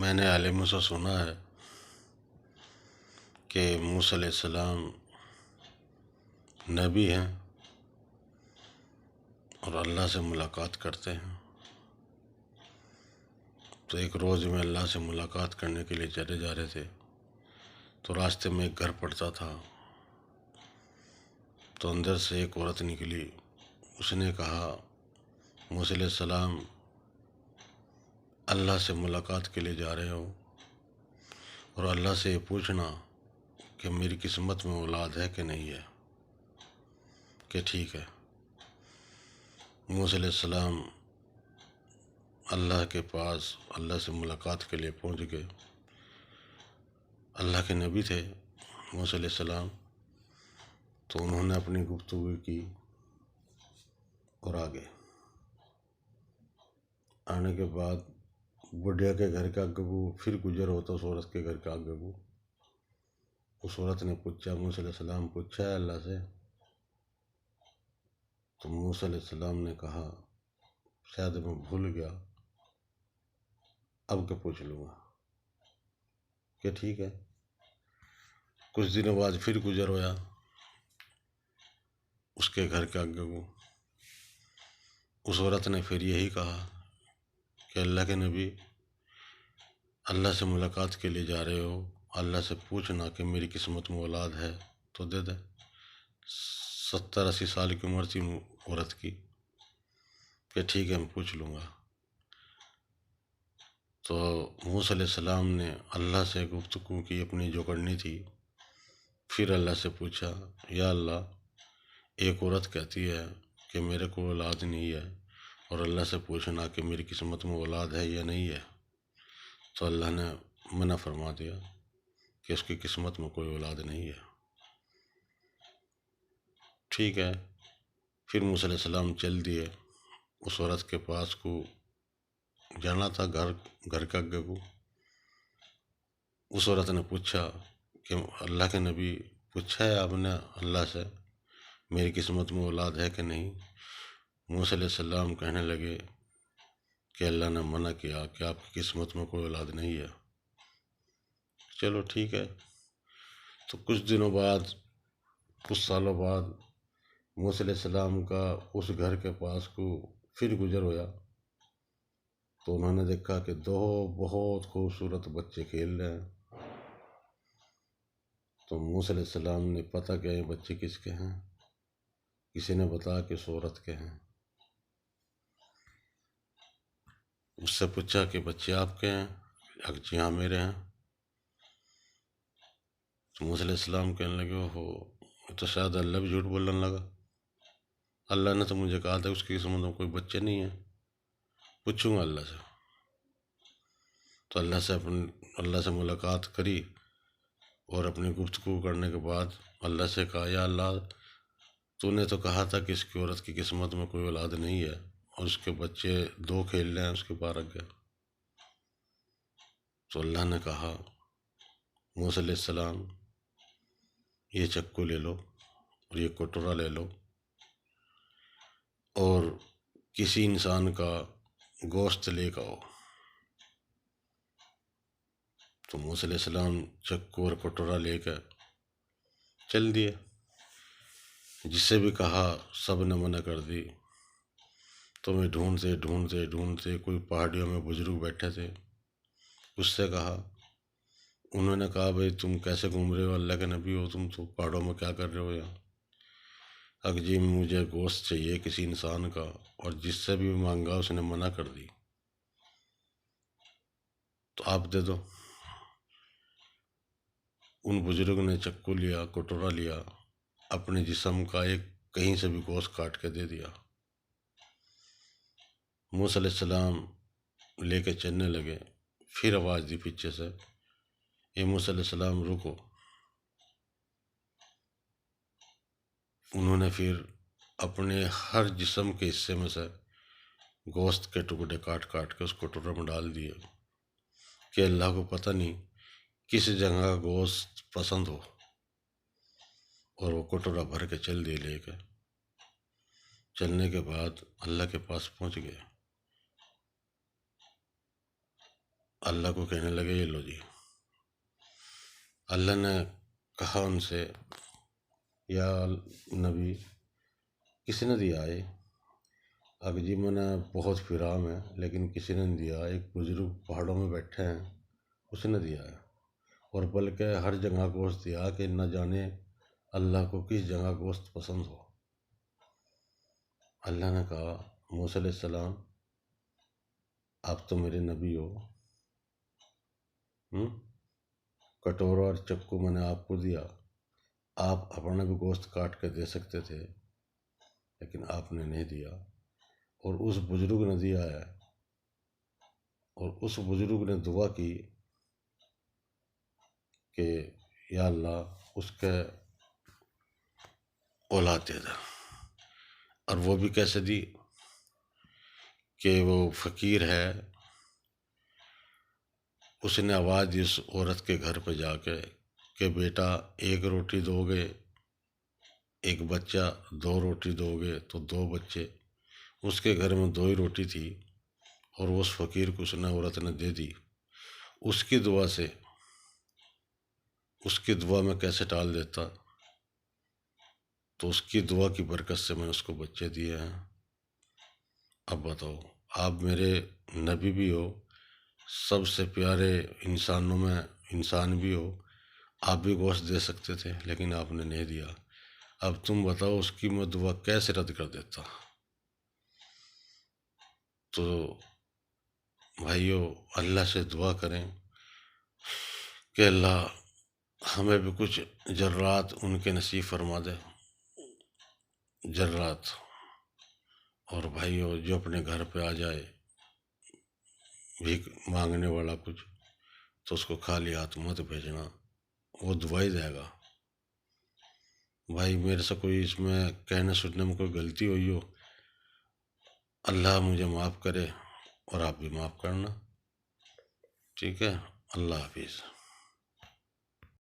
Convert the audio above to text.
میں نے عالموں سے سنا ہے کہ موسیٰ علیہ السلام نبی ہیں اور اللہ سے ملاقات کرتے ہیں۔ تو ایک روز میں اللہ سے ملاقات کرنے کے لیے چلے جا رہے تھے، تو راستے میں ایک گھر پڑتا تھا، تو اندر سے ایک عورت نکلی۔ اس نے کہا، موسیٰ علیہ السلام اللہ سے ملاقات کے لیے جا رہے ہو اور اللہ سے یہ پوچھنا کہ میری قسمت میں اولاد ہے کہ نہیں ہے۔ کہ ٹھیک ہے۔ موسیٰ علیہ السلام اللہ کے پاس اللہ سے ملاقات کے لیے پہنچ گئے۔ اللہ کے نبی تھے موسیٰ علیہ السلام، تو انہوں نے اپنی گفتگو کی اور آگے آنے کے بعد بڑھیا کے گھر کا آگے پھر گزر ہوتا اس عورت کے گھر کا آگے۔ اس عورت نے پوچھا، موسیٰ علیہ السلام پوچھا ہے اللہ سے؟ تو موسیٰ علیہ السلام نے کہا، شاید میں بھول گیا، اب کے پوچھ لوں گا۔ کہ ٹھیک ہے۔ کچھ دنوں بعد پھر گزر ہویا اس کے گھر کے آگے کو۔ اس عورت نے پھر یہی کہا کہ اللہ کے نبی اللہ سے ملاقات کے لیے جا رہے ہو، اللہ سے پوچھنا کہ میری قسمت میں اولاد ہے تو دے دے۔ 70-80 سال کی عمر تھی عورت کی۔ کہ ٹھیک ہے، میں پوچھ لوں گا۔ تو موسیٰ علیہ السلام نے اللہ سے گفتگو کی اپنی جو کرنی تھی، پھر اللہ سے پوچھا، یا اللہ ایک عورت کہتی ہے کہ میرے کو اولاد نہیں ہے اور اللہ سے پوچھنا کہ میری قسمت میں اولاد ہے یا نہیں ہے۔ تو اللہ نے منع فرما دیا کہ اس کی قسمت میں کوئی اولاد نہیں ہے۔ ٹھیک ہے۔ پھر موسیٰ علیہ السلام چل دیے۔ اس عورت کے پاس کو جانا تھا، گھر کا آگے کو۔ اس عورت نے پوچھا کہ اللہ کے نبی پوچھا ہے آپ نے اللہ سے میری قسمت میں اولاد ہے کہ نہیں؟ موسیٰ علیہ السلام کہنے لگے کہ اللہ نے منع کیا کہ آپ کی قسمت میں کوئی اولاد نہیں ہے۔ چلو ٹھیک ہے۔ تو کچھ دنوں بعد، کچھ سالوں بعد موسیٰ علیہ السلام کا اس گھر کے پاس کو پھر گزر ہویا، تو انہوں نے دیکھا کہ دو بہت خوبصورت بچے کھیل رہے ہیں۔ تو موسیٰ علیہ السلام نے پتہ کیا یہ بچے کس کے ہیں؟ کسی نے بتایا کہ اس عورت کے ہیں۔ اس سے پوچھا کہ بچے آپ کے ہیں؟ جی ہاں میرے ہیں۔ تو موسیٰ علیہ السلام کہنے لگے، تو شاید اللہ بھی جھوٹ بولنے لگا، اللہ نے تو مجھے کہا تھا اس کی قسمت میں کوئی بچے نہیں ہیں، پوچھوں گا اللہ سے۔ تو اللہ سے ملاقات کری اور اپنی گفتگو کرنے کے بعد اللہ سے کہا، یا اللہ تو نے تو کہا تھا کہ اس کی عورت کی قسمت میں کوئی اولاد نہیں ہے اور اس کے بچے دو کھیل رہے ہیں اس کے پارک گئے۔ تو اللہ نے کہا، موسیٰ علیہ السلام یہ چکو لے لو اور یہ کٹورا لے لو اور کسی انسان کا گوشت لے کے آؤ۔ تو موسیٰ علیہ السلام چکو اور کٹورا لے کے چل دیے۔ جس سے بھی کہا سب نے منع کر دی۔ تو میں ڈھونڈتے کوئی پہاڑیوں میں بزرگ بیٹھے تھے، اس سے کہا، انہوں نے کہا، بھائی تم کیسے گھوم رہے ہو، اللہ کے نبی ہو، تم تو پہاڑوں میں کیا کر رہے ہو یہاں؟ جی مجھے گوشت چاہیے کسی انسان کا، اور جس سے بھی مانگا اس نے منع کر دی، تو آپ دے دو۔ ان بزرگ نے چکو لیا، کٹورا لیا، اپنے جسم کا ایک کہیں سے بھی گوشت کاٹ کے دے دیا۔ موسیٰ علیہ السلام لے کے چلنے لگے، پھر آواز دی پیچھے سے، اے موسیٰ علیہ السلام رکو۔ انہوں نے پھر اپنے ہر جسم کے حصے میں سے گوشت کے ٹکڑے کاٹ کے اس کٹورے میں ڈال دیے کہ اللہ کو پتہ نہیں کس جگہ کا گوشت پسند ہو، اور وہ کٹورا بھر کے چل دیے لے کے۔ چلنے کے بعد اللہ کے پاس پہنچ گئے۔ اللہ کو کہنے لگے یہ لو جی۔ اللہ نے کہا ان سے یا نبی کسی نے دیا ہے؟ اگر جی میں نے بہت پھرا میں لیکن کسی نے نہیں دیا، ایک بزرگ پہاڑوں میں بیٹھے ہیں اس نے دیا ہے، اور بلکہ ہر جگہ گوشت دیا کہ نہ جانے اللہ کو کس جگہ گوشت پسند ہو۔ اللہ نے کہا موسیٰ علیہ السلام آپ تو میرے نبی ہو، کٹورا اور چکو میں نے آپ کو دیا، آپ اپنا بھی گوشت کاٹ کے دے سکتے تھے لیکن آپ نے نہیں دیا، اور اس بزرگ نے دیا ہے، اور اس بزرگ نے دعا کی کہ یا اللہ اس کے اولاد دے دے، اور وہ بھی کیسے دی کہ وہ فقیر ہے، اس نے آواز دی اس عورت کے گھر پہ جا کے کہ بیٹا ایک روٹی دو گے، ایک بچہ دو روٹی دو گے تو دو بچے۔ اس کے گھر میں دو ہی روٹی تھی اور اس فقیر کو اس نے عورت نے دے دی۔ اس کی دعا سے، اس کی دعا میں کیسے ٹال دیتا، تو اس کی دعا کی برکت سے میں نے اس کو بچے دیے ہیں۔ اب بتاؤ، آپ میرے نبی بھی ہو، سب سے پیارے انسانوں میں انسان بھی ہو، آپ بھی گوشت دے سکتے تھے لیکن آپ نے نہیں دیا۔ اب تم بتاؤ اس کی میں دعا کیسے رد کر دیتا؟ تو بھائیو اللہ سے دعا کریں کہ اللہ ہمیں بھی کچھ ذرات ان کے نصیب فرما دے، ذرات۔ اور بھائیو جو اپنے گھر پہ آ جائے بھیک مانگنے والا کچھ، تو اس کو خالی ہاتھ مت بھیجنا، وہ دعا ہی دے گا۔ بھائی میرے سے کوئی اس میں کہنے سننے میں کوئی غلطی ہوئی ہو، اللہ مجھے معاف کرے اور آپ بھی معاف کرنا، ٹھیک ہے؟ اللہ حافظ۔